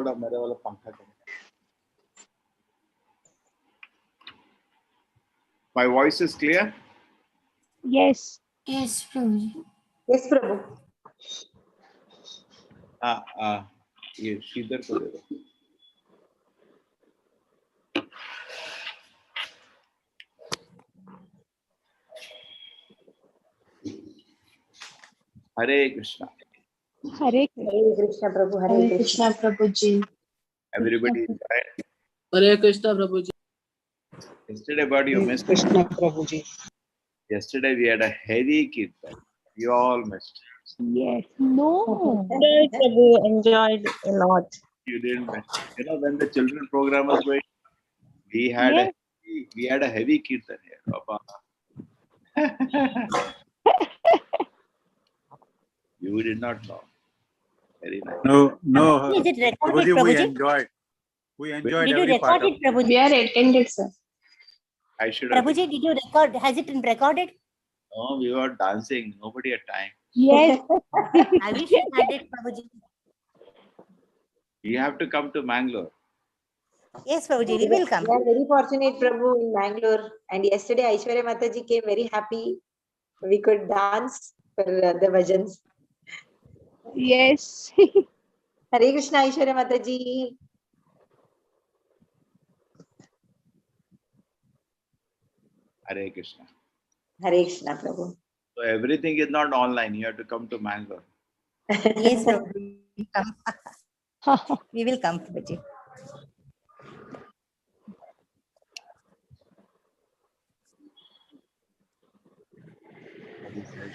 थोड़ा मेरे वाला पंखा करो. My voice is clear? Yes. Yes, Prabhuji. Yes, Prabhu. ये श्रीधर को दे दो. Hare Krishna. Hare Krishna. Hare Krishna, Prabhu. Hare Krishna. Prabhuji. Everybody is right. Hare Krishna, Prabhuji. Yesterday, but you missed. Krishna Prabhuji. Yesterday we had a heavy kirtan. You all missed. Yes. No. Yes, Prabhu, enjoyed a lot. You didn't miss. You know, when the children program was going, we had Yes. a heavy kirtan here. You did not know. Very nice. No. Is it recorded, Prabhuji, we Prabhuji? enjoyed. We enjoyed Did you every part record of it, Prabhuji? We are attended, sir. I should have. Prabhuji, did you record? Has it been recorded? No, we were dancing. Nobody had time. Yes. I wish you had it, Prabhuji. You have to come to Mangalore. Yes, Prabhuji, we will come. We are very fortunate, Prabhu, in Bangalore. And yesterday, Aishwarya Mataji came very happy. We could dance for the bhajans. Yes. Hare Krishna, Aishwarya Mataji. Hare Krishna. Hare Krishna, Prabhu. So everything is not online. You have to come to Mangalore. Yes, Prabhu. We will come, Prabhuji.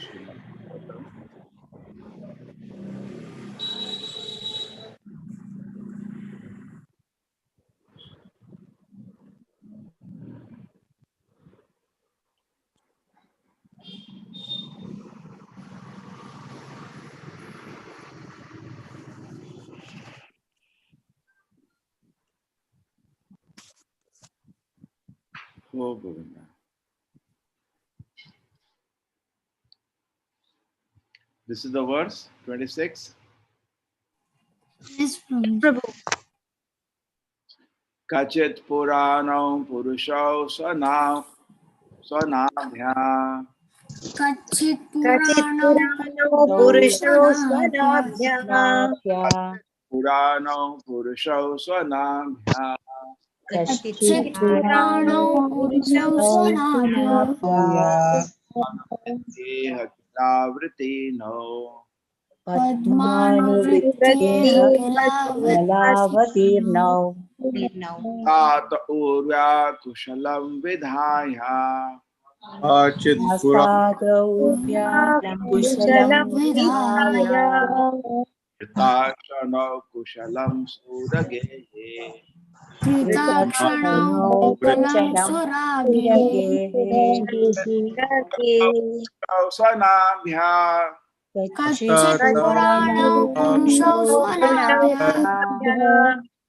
Srimad Bhagavatam. Oh, Govinda. This is the verse 26. Yes, Prabhuji. Kachit Puranam Purushau Swanabhya Kachit Purano Purusho Swanabhya. Puranam Purushau Swanabhya Kachit Purano Purusho Swanabhya Deha Kilavriti no Padmanuvritteha Kilavriti Tata Urvya Kushalam Vidhaya Achit Puram Kushalam Vidhaya Kritashana Kushalam Suragehe Kritakshana Kushalam Surabhi Swanabhya Kachit Purano Purusho Swanabhya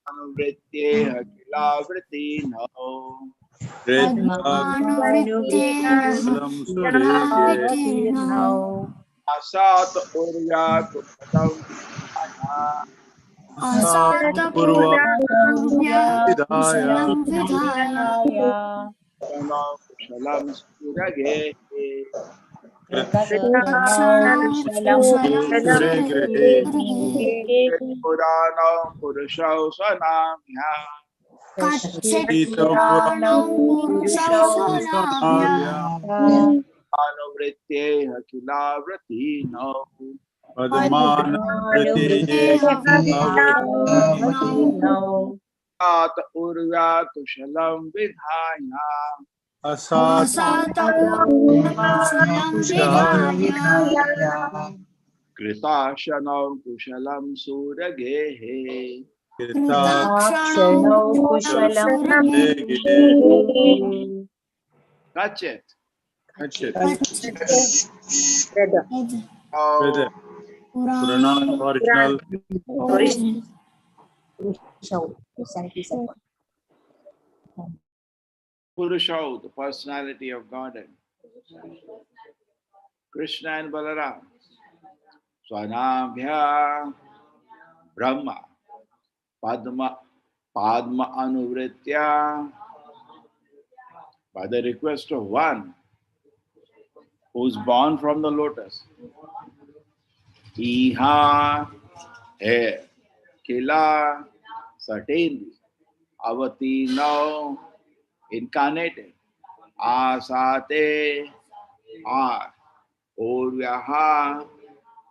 Anuvrityeha Kilavriti no Padmanuvritteha Kilavriti Asat Urvya Kushalam Asata Purva Purvya Vidhaya Kushalam Vidhaya Kushalam Suragehe Kritakshana Kushalam Surabhi Purana Purushau Swanabhya Kachit Purano Purusho Swanabhya Anuvrityeha Kilavriti no Padmanuvritteha Kilavriti At Urvya Kushalam Vidhaya Asata Kushalam Vidhaya Kritashanam Kushalam Suragehe Kritakshana Kushalam Surabhi Kachit. Purana original. Purushau, the personality of Godhead. Krishna and Balaram. Swanabhya Brahma. Padma Padma Anuvritya, by the request of one who's born from the lotus. Iha hai Kila certainly Avati now incarnated. Asate are Orvyaha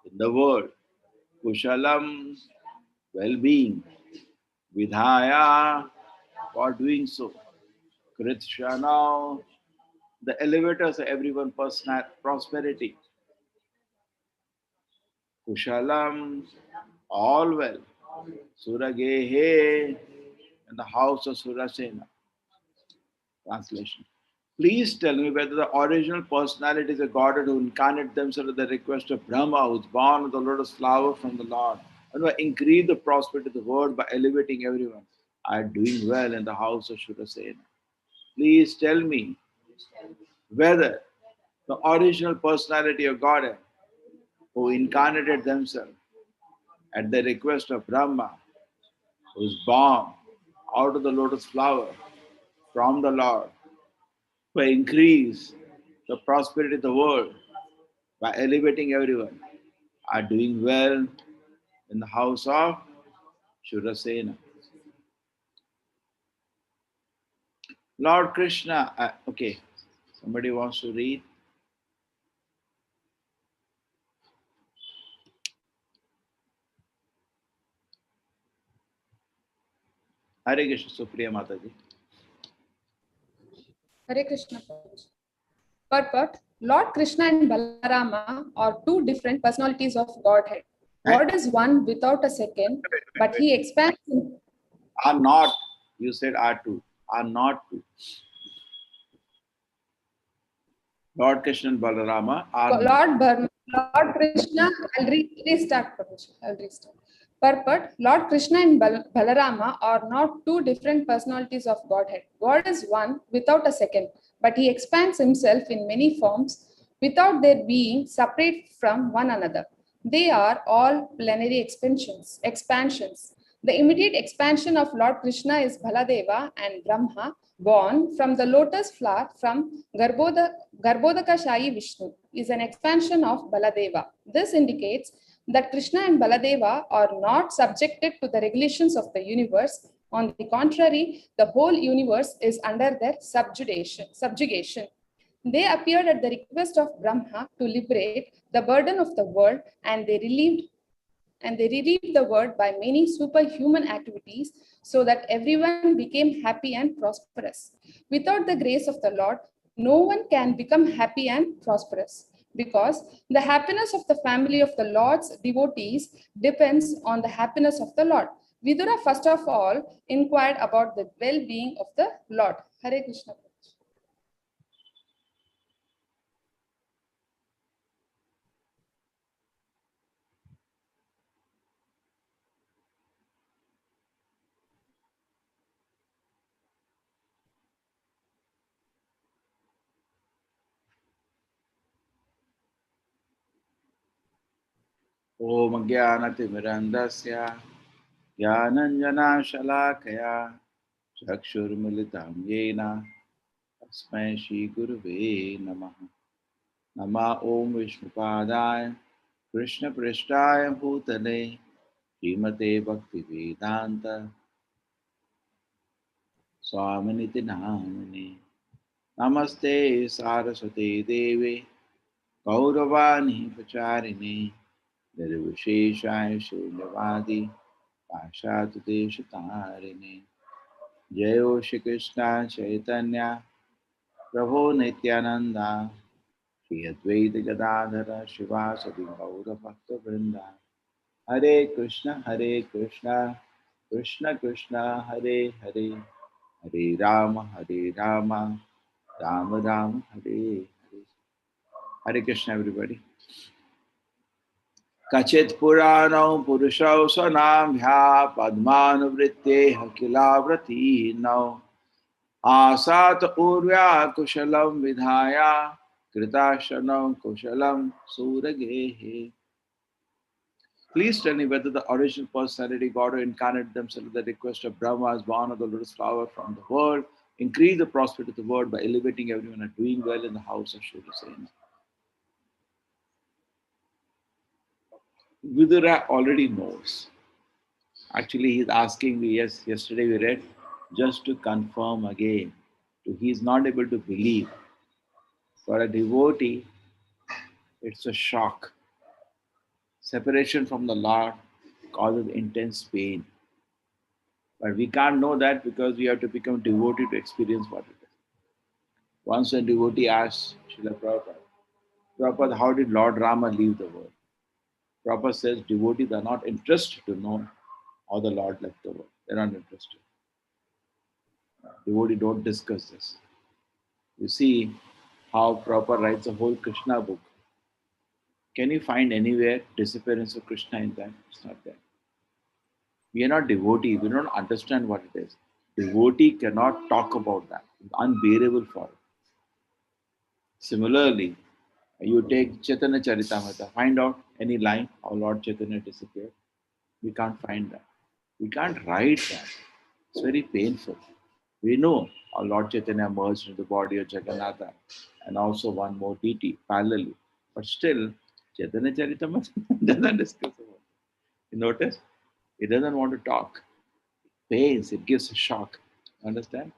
in the world. Kushalam well-being. Vidhaya for doing so. Krishna the elevators of everyone personal prosperity. Kushalam all well. Suragehe in the house of Surasena. Translation. Please tell me whether the original personalities of Godhead who incarnate themselves at the request of Brahma, who is born of the lotus flower from the Lord, and who increase the prosperity of the world by elevating everyone, are doing well in the house of Surasena. Please tell me whether the original personality of Godhead who incarnated themselves at the request of Brahma, who is born out of the lotus flower from the Lord, who increase the prosperity of the world by elevating everyone, are doing well in the house of Shurasena. Lord Krishna, okay, somebody wants to read? Hare Krishna, Supriya Mataji. Hare Krishna. Purport: Lord Krishna and Balarama are two different personalities of Godhead. God is one without a second, but he expands. Are not, you said are two, are not two. Lord Krishna and Balarama are Lord Krishna, restart. I'll restart. Purport: Lord Krishna and Balarama are not two different personalities of Godhead. God is one without a second, but he expands himself in many forms without their being separate from one another. They are all plenary expansions. The immediate expansion of Lord Krishna is Baladeva and Brahma, born from the lotus flower from Garbhodakashayi Vishnu, is an expansion of Baladeva. This indicates that Krishna and Baladeva are not subjected to the regulations of the universe. On the contrary, the whole universe is under their subjugation. They appeared at the request of Brahma to liberate the burden of the world, and they relieved the world by many superhuman activities so that everyone became happy and prosperous. Without the grace of the Lord, no one can become happy and prosperous, because the happiness of the family of the Lord's devotees depends on the happiness of the Lord. Vidura first of all inquired about the well-being of the Lord. Hare Krishna. Om Jnanatimirandasya Jnananjana Shalakaya Chakshurmilitam Yena Tasmai Shri Guruve Namaha. Nama Om Vishnupadaya Krishna Prishtaya Bhutale Srimate Bhakti Vedanta Swaminiti Namane. Namaste Saraswati Devi Gauravani Pacharini Nirvisheshaya Shunyavadi Pashatu Deshatarine. Jayo Shri Krishna Chaitanya Prabhu Nityananda Shri Advaita Gadadhara Shivasati Gaura Bhakta Vrinda. Hare Krishna Krishna Krishna Hare Hare, Hare Rama Rama Rama Hare Hare. Hare Krishna everybody. Kachit Purano Purushau Sanambhya Padmanuvritte Hakilavrati now Asat Urvya Kushalam Vidhaya Kritashanam Kushalam Suragehe. Please tell me whether the original personality, God who incarnated themselves at the request of Brahma, is born of the lotus flower from the world, increase the prosperity of the world by elevating everyone and doing well in the house of Shurasena. Vidura already knows. Actually, he's asking me, yes, yesterday we read, just to confirm again. He's not able to believe. For a devotee, it's a shock. Separation from the Lord causes intense pain. But we can't know that because we have to become devotee to experience what it is. Once a devotee asked Srila Prabhupada, Prabhupada, how did Lord Rama leave the world? Prabhupada says devotees are not interested to know how the Lord left the world. They're not interested. Devotees don't discuss this. You see how Prabhupada writes a whole Krishna book. Can you find anywhere disappearance of Krishna in that? It's not there. We are not devotees. We don't understand what it is. Devotee cannot talk about that. It's unbearable for it. Similarly, you take Chaitanya Charitamrita, find out any line how Lord Chaitanya disappeared. We can't find that. We can't write that. It's very painful. We know how Lord Chaitanya merged into the body of Jagannatha and also one more deity parallelly. But still, Chaitanya Charitamrita doesn't discuss about it. You notice? It doesn't want to talk. It pains, it gives a shock. Understand?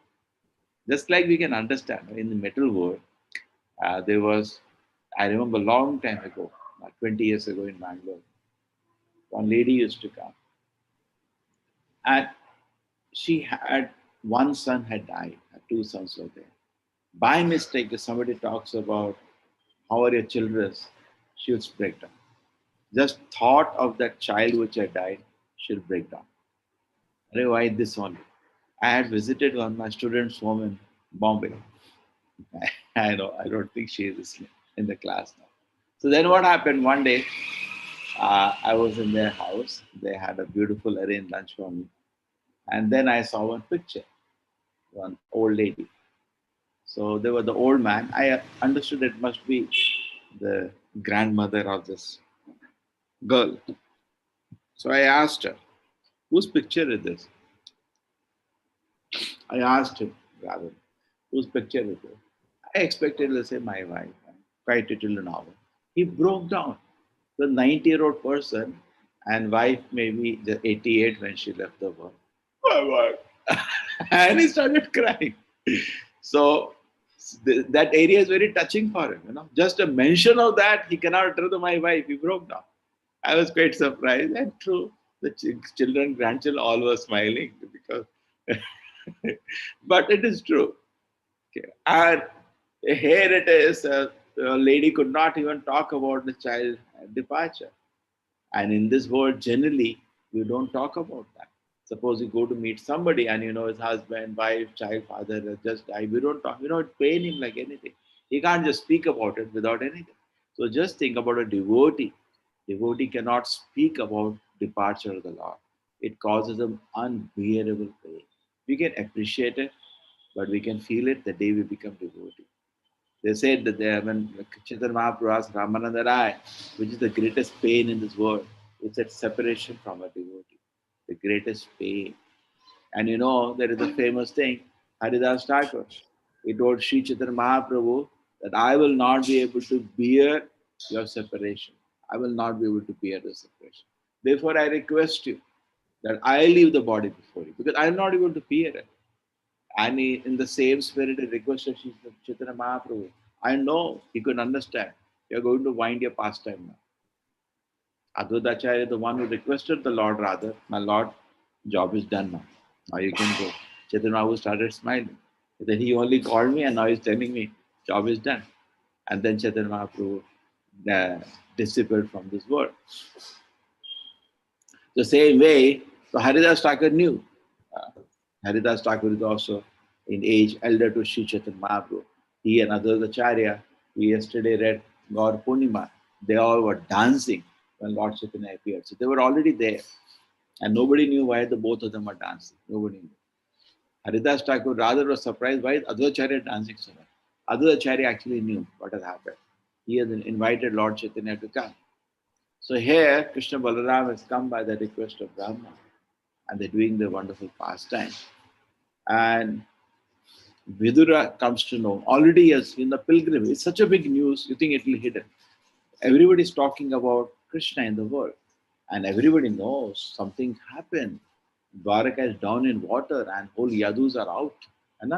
Just like we can understand in the metal world, there was, I remember a long time ago, about 20 years ago in Bangalore, one lady used to come and she had one son had died, her two sons were there. By mistake, if somebody talks about how are your children, she would break down. Just thought of that child which had died, she'll break down. Why this only? I had visited one of my students' home in Bombay. I know, I don't think she is in the class now. So then what happened one day, I was in their house. They had a beautiful arranged lunch for me. And then I saw one picture, one old lady. So there was the old man. I understood it must be the grandmother of this girl. So I asked her, whose picture is this? I asked him, rather, whose picture is this? I expected, let's say, my wife. Quite a till an hour. He broke down. The 90-year-old person and wife maybe the 88 when she left the world. My wife. And he started crying. So that area is very touching for him. Just a mention of that, he cannot utter to my wife. He broke down. I was quite surprised. And true, the children, grandchildren, all were smiling because, but it is true. Okay. And here it is, a lady could not even talk about the child departure. And in this world, generally, we don't talk about that. Suppose you go to meet somebody and his husband, wife, child, father has just died. We don't talk, it's pain him like anything. He can't just speak about it without anything. So just think about a devotee. Devotee cannot speak about departure of the Lord. It causes them unbearable pain. We can appreciate it, but we can feel it the day we become devotee. They said that when Chaitanya Mahaprabhu asked Ramananda Rai, which is the greatest pain in this world, it's that separation from a devotee, the greatest pain. And there is a famous thing, Haridas Thakur. He told Sri Chaitanya Mahaprabhu that I will not be able to bear your separation. I will not be able to bear the separation. Therefore, I request you that I leave the body before you because I am not able to bear it. And in the same spirit, he requested Chaitanya Mahaprabhu. I know he could understand. You're going to wind your pastime now. Advaitacharya, the one who requested the Lord rather, my Lord, job is done now. Now you can go. Chaitanya Mahaprabhu started smiling. Then he only called me and now he's telling me, job is done. And then Chaitanya Mahaprabhu disappeared from this world. The same way, so Haridas Thakur knew. Haridas Thakur is also in age elder to Sri Chaitanya Mahaprabhu. He and Advaitacharya, we yesterday read Gaur Purnima, they all were dancing when Lord Chaitanya appeared. So they were already there. And nobody knew why the both of them were dancing. Nobody knew. Haridas Thakur rather was surprised why is Advaitacharya dancing so much. Advaitacharya actually knew what had happened. He had invited Lord Chaitanya to come. So here, Krishna Balaram has come by the request of Brahma, and they're doing the wonderful pastime. And Vidura comes to know already as in the pilgrimage. It's such a big news. You think it will hit it. Everybody's talking about Krishna in the world, and everybody knows something happened. Dwaraka is down in water, and whole Yadus are out. And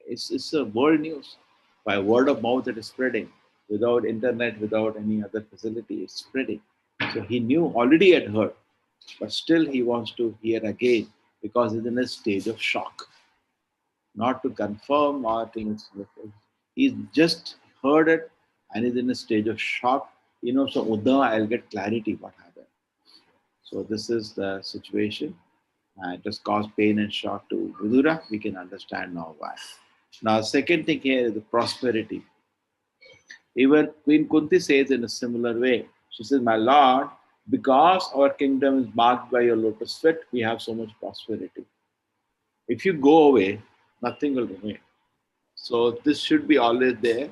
it's a world news. By word of mouth, it is spreading. Without internet, without any other facility, it's spreading. So he knew already had heard, but still he wants to hear again because he's in a stage of shock. Not to confirm or things. He's just heard it and is in a stage of shock. So Uddhava, I'll get clarity what happened. So this is the situation. It has caused pain and shock to Vidura. We can understand now why. Now, second thing here is the prosperity. Even Queen Kunti says in a similar way. She says, my Lord, because our kingdom is marked by your lotus feet, we have so much prosperity. If you go away, nothing will remain. So this should be always there.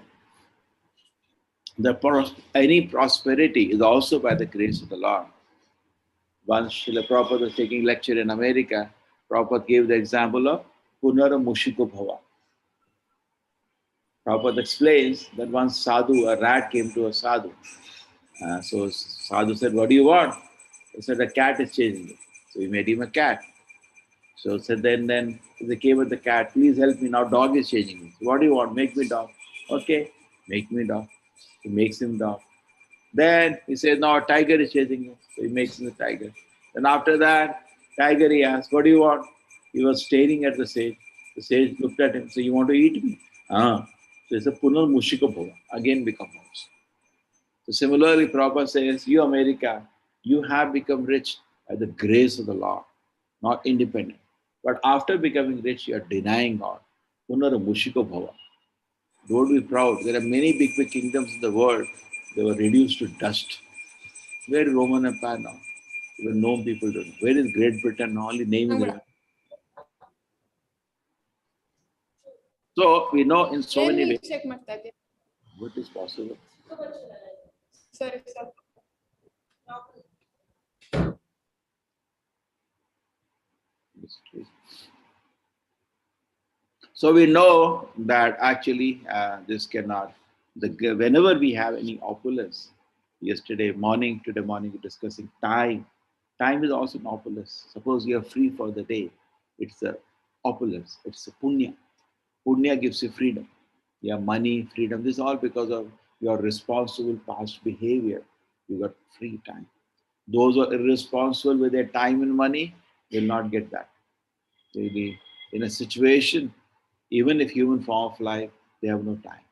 Any prosperity is also by the grace of the Lord. Once Srila Prabhupada was taking lecture in America, Prabhupada gave the example of Punara Mushiko Bhava. Prabhupada explains that once sadhu, a rat came to a sadhu. So sadhu said, what do you want? He said, a cat is chasing you. So he made him a cat. So said, then they came with the cat, please help me, now dog is chasing me. So what do you want? Make me dog. Okay, make me dog. He makes him dog. Then he says, no, a tiger is chasing you. So he makes him a tiger. Then after that, tiger he asked, what do you want? He was staring at the sage. The sage looked at him, so you want to eat me? So it's a Punar Mushika Bhava, again become house. So similarly, Prabhupada says, you America, you have become rich by the grace of the Lord, not independent. But after becoming rich, you are denying God. Punar Mushika Bhava. Don't be proud. There are many big kingdoms in the world. They were reduced to dust. Where is Roman Empire now? Even known people don't know. Where is Great Britain now? Only name is remembered. So we know in so many ways check ಮಾಡ್ತಾ ಇದ್ದೀನಿ. what is possible. ಸರಿ sir. So we know that actually this cannot, whenever we have any opulence, today morning, we're discussing time. Time is also an opulence. Suppose you are free for the day. It's a opulence. It's a punya. Punya gives you freedom. You have money, freedom. This is all because of your responsible past behavior. You got free time. Those who are irresponsible with their time and money will not get that. They'll be in a situation, even if human form of life, they have no time.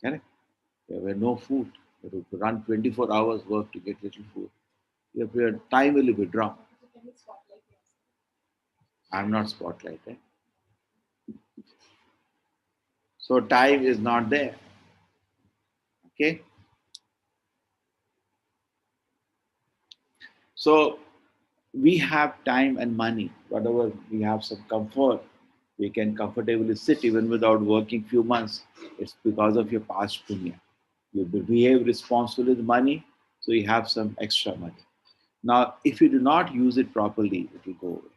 Correct? They have no food. They have to run 24 hours work to get little food. Your time will be withdrawn. I'm not spotlighted. So time is not there. Okay? So we have time and money. Whatever we have some comfort, we can comfortably sit even without working few months. It's because of your past punya. You behave responsibly with money, so you have some extra money. Now, if you do not use it properly, it will go away.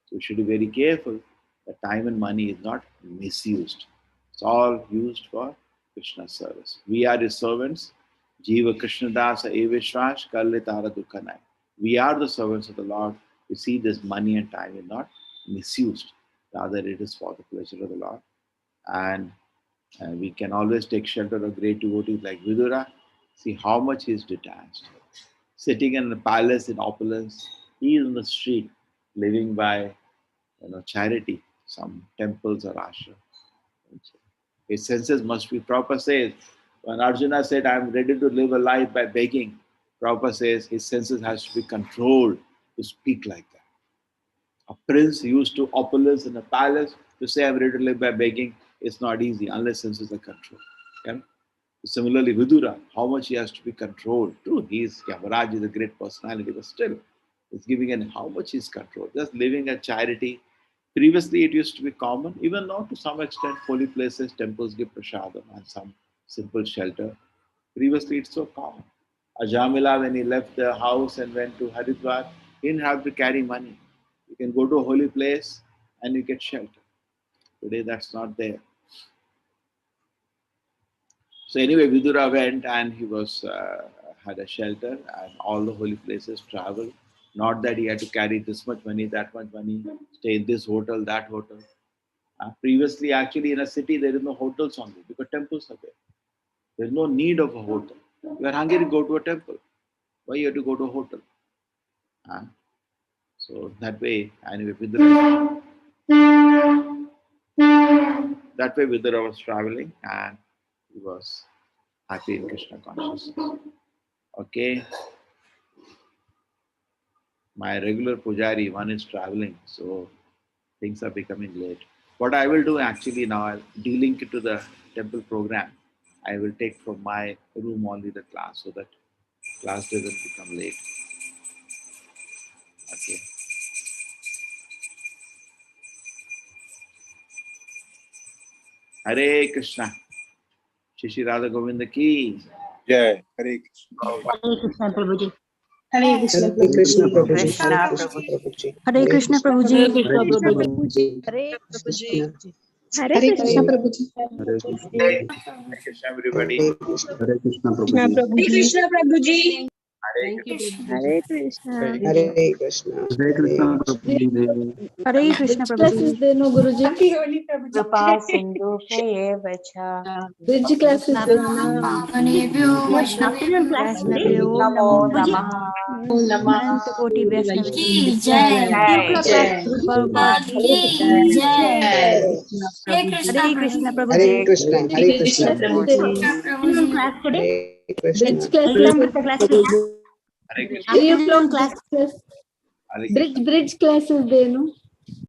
So you should be very careful that time and money is not misused. It's all used for Krishna's service. We are his servants. Jiva Krishna Dasa Evishwash Kallitara Dukhanai. We are the servants of the Lord. You see, this money and time is not misused. Rather, it is for the pleasure of the Lord. And we can always take shelter of great devotees like Vidura. See how much he is detached. Sitting in a palace in opulence, he is on the street, living by charity, some temples or ashrams. His senses must be, Prabhupada says, when Arjuna said, I'm ready to live a life by begging, Prabhupada says his senses has to be controlled to speak like that. A prince used to opulence in a palace to say, I'm ready to live by begging. It's not easy unless senses are controlled. Okay? Similarly, Vidura, how much he has to be controlled. True, Yamaraj is a great personality, but still, it's giving an how much he's controlled. Just living a charity. Previously, it used to be common, even now to some extent, holy places, temples give prasadam and some simple shelter. Previously, it's so common. Ajamila, when he left the house and went to Haridwar, he didn't have to carry money. You can go to a holy place and you get shelter. Today that's not there. So anyway, Vidura went and he was had a shelter and all the holy places travel. Not that he had to carry this much money, that much money, stay in this hotel, that hotel. Previously, actually, in a city, there is no hotels only because temples are there. There's no need of a hotel. You are hungry, go to a temple. Why you have to go to a hotel? So that way, anyway, Vidura, that way Vidura was traveling and he was happy in Krishna consciousness. Okay. My regular pujari, one is traveling, so things are becoming late. What I will do actually now, I'll de-link it to the temple program. I will take from my room only the class so that class doesn't become late. Okay. Hare Krishna. Shishi Radha Govinda ki. Jai. Hare Krishna. Hare Krishna Prabhuji. Hare Krishna Prabhuji. Hare Krishna Prabhuji. Hare Krishna Prabhuji. Hare Krishna. Hare Hare Krishna. Krishna Prabhuji. Hare Krishna. Hare Krishna everybody. Hare Krishna Krishna Prabhuji. Prabhuji. Hare Thank you, Krishna. Prabhuji. Hare Krishna. Hare Krishna. Hare Krishna Prabhuji. Hare Krishna Prabhuji. Deno Guruji. Happy Holi, Prabhuji. Kripa sindhu eva cha Bridge classes deno. Afternoon class today. Om namo Namo Prabhuji. namaha. Ananta Koti Vaishnava. की जय Shukla class. Prabhupada की जय Hare Krishna Hare Prabhuji. Krishna. Hare Krishna. Afternoon class today. Hare Krishna. Welcome to class today. Hare Krishna. Afternoon class. Hare Krishna. Bridge classes deno.